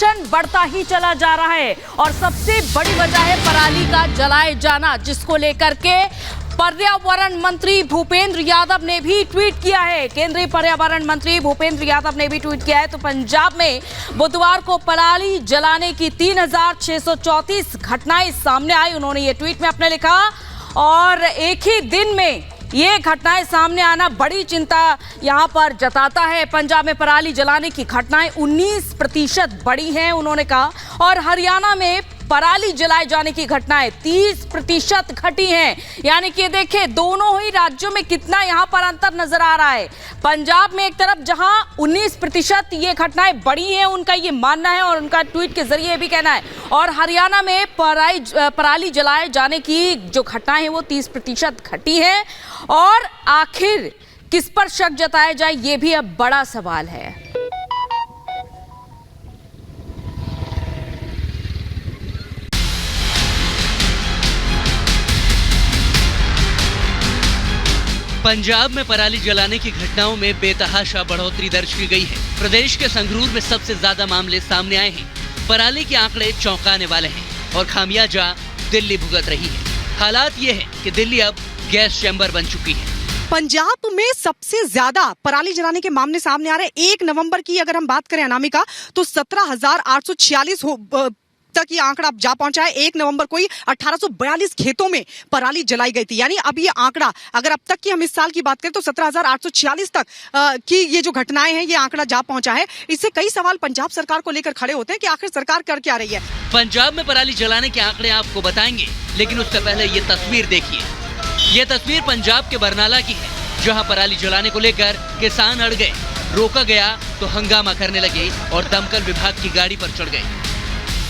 प्रदूषण बढ़ता ही चला जा रहा है और सबसे बड़ी वजह है पराली का जलाए जाना, जिसको लेकर के पर्यावरण मंत्री भूपेंद्र यादव ने भी ट्वीट किया है। केंद्रीय पर्यावरण मंत्री भूपेंद्र यादव ने भी ट्वीट किया है। तो पंजाब में बुधवार को पराली जलाने की 3634 घटनाएं सामने आई। उन्होंने ये ट्वीट में अपने लिखा और एक ही दिन में ये घटनाएं सामने आना बड़ी चिंता यहां पर जताता है। पंजाब में पराली जलाने की घटनाएं 19% बढ़ी हैं, उन्होंने कहा, और हरियाणा में पराली जलाए जाने की घटनाएं 30% घटी हैं। यानी कि देखें दोनों ही राज्यों में कितना यहां पर अंतर नजर आ रहा है। पंजाब में एक तरफ जहां 19% ये घटनाएं बढ़ी हैं, उनका ये मानना है और उनका ट्वीट के जरिए भी कहना है, और हरियाणा में पराली जलाए जाने की जो घटनाएं हैं वो 30% घटी है। और आखिर किस पर शक जताया जाए, ये भी अब बड़ा सवाल है। पंजाब में पराली जलाने की घटनाओं में बेतहाशा बढ़ोतरी दर्ज की गई है। प्रदेश के संगरूर में सबसे ज्यादा मामले सामने आए हैं। पराली के आंकड़े चौंकाने वाले हैं और खामियाजा दिल्ली भुगत रही है। हालात ये है कि दिल्ली अब गैस चैम्बर बन चुकी है। पंजाब में सबसे ज्यादा पराली जलाने के मामले सामने आ रहे हैं। 1 नवंबर की अगर हम बात करें अनामिका, तो 17,846 तक ये आंकड़ा जा पहुंचा है। 1 नवंबर को ही 1842 खेतों में पराली जलाई गई थी। यानी अब ये आंकड़ा, अगर अब तक की हम इस साल की बात करें तो 17,846 तक की ये जो घटनाएं हैं, ये आंकड़ा जा पहुंचा है। इससे कई सवाल पंजाब सरकार को लेकर खड़े होते हैं कि आखिर सरकार कर क्या रही है। पंजाब में पराली जलाने के आंकड़े आपको बताएंगे, लेकिन उससे पहले ये तस्वीर देखिए। ये तस्वीर पंजाब के बरनाला की है, जहाँ पराली जलाने को लेकर किसान अड़ गए। रोका गया तो हंगामा करने लगे और दमकल विभाग की गाड़ी पर चढ़ गए।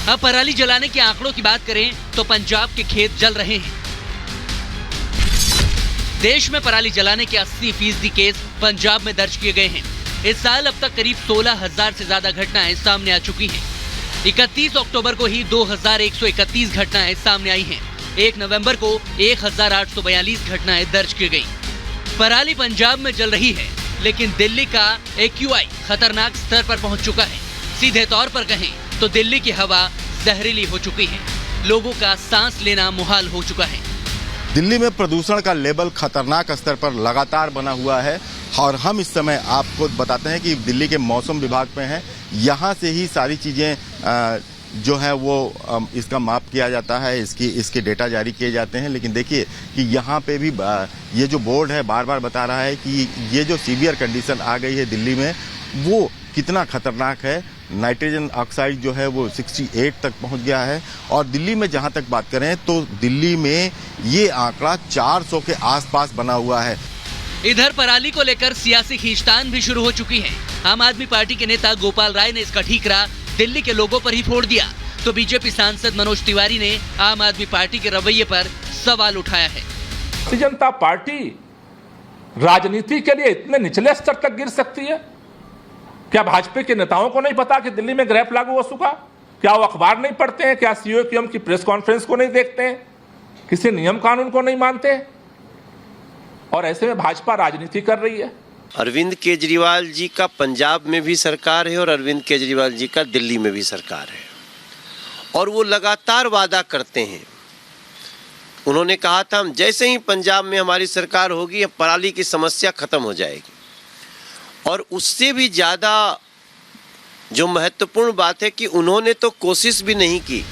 अब पराली जलाने के आंकड़ों की बात करें तो पंजाब के खेत जल रहे हैं। देश में पराली जलाने के 80% केस पंजाब में दर्ज किए गए हैं। इस साल अब तक करीब 16,000 से ज्यादा घटनाएं सामने आ चुकी हैं। 31 अक्टूबर को ही 2,131 घटनाएं सामने आई हैं। 1 नवंबर को 1,842 घटनाएं दर्ज की गई। पराली पंजाब में जल रही है, लेकिन दिल्ली का AQI खतरनाक स्तर पर पहुंच चुका है। सीधे तौर पर कहें तो दिल्ली की हवा जहरीली हो चुकी है। लोगों का सांस लेना मुहाल हो चुका है। दिल्ली में प्रदूषण का लेवल खतरनाक स्तर पर लगातार बना हुआ है और हम इस समय आपको बताते हैं कि दिल्ली के मौसम विभाग में है। यहाँ से ही सारी चीज़ें जो है वो इसका माप किया जाता है, इसके डेटा जारी किए जाते हैं। लेकिन देखिए कि यहाँ पे भी ये जो बोर्ड है बार बार बता रहा है कि ये जो सीवियर कंडीशन आ गई है दिल्ली में, वो कितना खतरनाक है। नाइट्रोजन ऑक्साइड जो है वो 68 तक पहुंच गया है। और दिल्ली में जहां तक बात करें तो दिल्ली में ये आंकड़ा 400 के आसपास बना हुआ है। इधर पराली को लेकर सियासी खींचतान भी शुरू हो चुकी है। आम आदमी पार्टी के नेता गोपाल राय ने इसका ठीकरा दिल्ली के लोगों पर ही फोड़ दिया, तो बीजेपी सांसद मनोज तिवारी ने आम आदमी पार्टी के रवैये पर सवाल उठाया है। भारतीय जनता पार्टी राजनीति के लिए इतने निचले स्तर तक गिर सकती है? क्या भाजपा के नेताओं को नहीं पता कि दिल्ली में ग्रैप लागू हो चुका? क्या वो अखबार नहीं पढ़ते हैं? क्या सीओ की प्रेस कॉन्फ्रेंस को नहीं देखते हैं? किसी नियम कानून को नहीं मानते? और ऐसे में भाजपा राजनीति कर रही है। अरविंद केजरीवाल जी का पंजाब में भी सरकार है और अरविंद केजरीवाल जी का दिल्ली में भी सरकार है, और वो लगातार वादा करते हैं। उन्होंने कहा था हम जैसे ही पंजाब में हमारी सरकार होगी पराली की समस्या खत्म हो जाएगी, और उससे भी ज़्यादा जो महत्वपूर्ण बात है कि उन्होंने तो कोशिश भी नहीं की।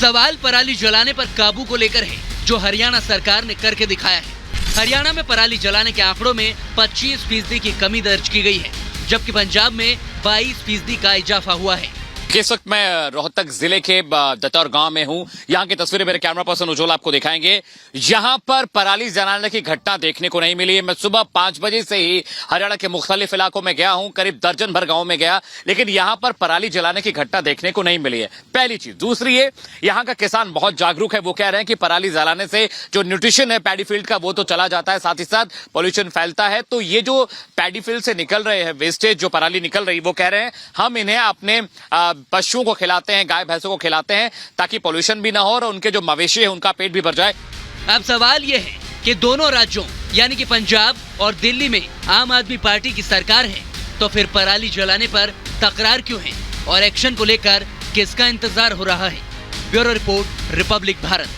सवाल पराली जलाने पर काबू को लेकर है, जो हरियाणा सरकार ने करके दिखाया है। हरियाणा में पराली जलाने के आंकड़ों में 25% की कमी दर्ज की गई है, जबकि पंजाब में 22% का इजाफा हुआ है। इस वक्त मैं रोहतक जिले के दतौर गांव में हूं। यहां की तस्वीरें मेरे कैमरा पर्सन उज्ज्वल आपको दिखाएंगे। यहां पर पराली जलाने की घटना देखने को नहीं मिली है। मैं सुबह 5 बजे से ही हरियाणा के मुख्तलिफ इलाकों में गया हूं, करीब दर्जन भर गांव में गया, लेकिन यहां पर पराली जलाने की घटना देखने को नहीं मिली है। पहली चीज। दूसरी है, यहां का किसान बहुत जागरूक है। वो कह रहे हैं कि पराली जलाने से जो न्यूट्रिशन है पैडी फील्ड का वो तो चला जाता है, साथ ही साथ पॉल्यूशन फैलता है। तो ये जो पैडी फील्ड से निकल रहे हैं वेस्टेज, जो पराली निकल रही, वो कह रहे हैं हम इन्हें अपने पशुओं को खिलाते हैं, गाय भैंसों को खिलाते हैं, ताकि पोल्यूशन भी ना हो और उनके जो मवेशी है उनका पेट भी भर जाए। अब सवाल यह है कि दोनों राज्यों यानी कि पंजाब और दिल्ली में आम आदमी पार्टी की सरकार है, तो फिर पराली जलाने पर तकरार क्यों है और एक्शन को लेकर किसका इंतजार हो रहा है? Bureau report, Republic Bharat.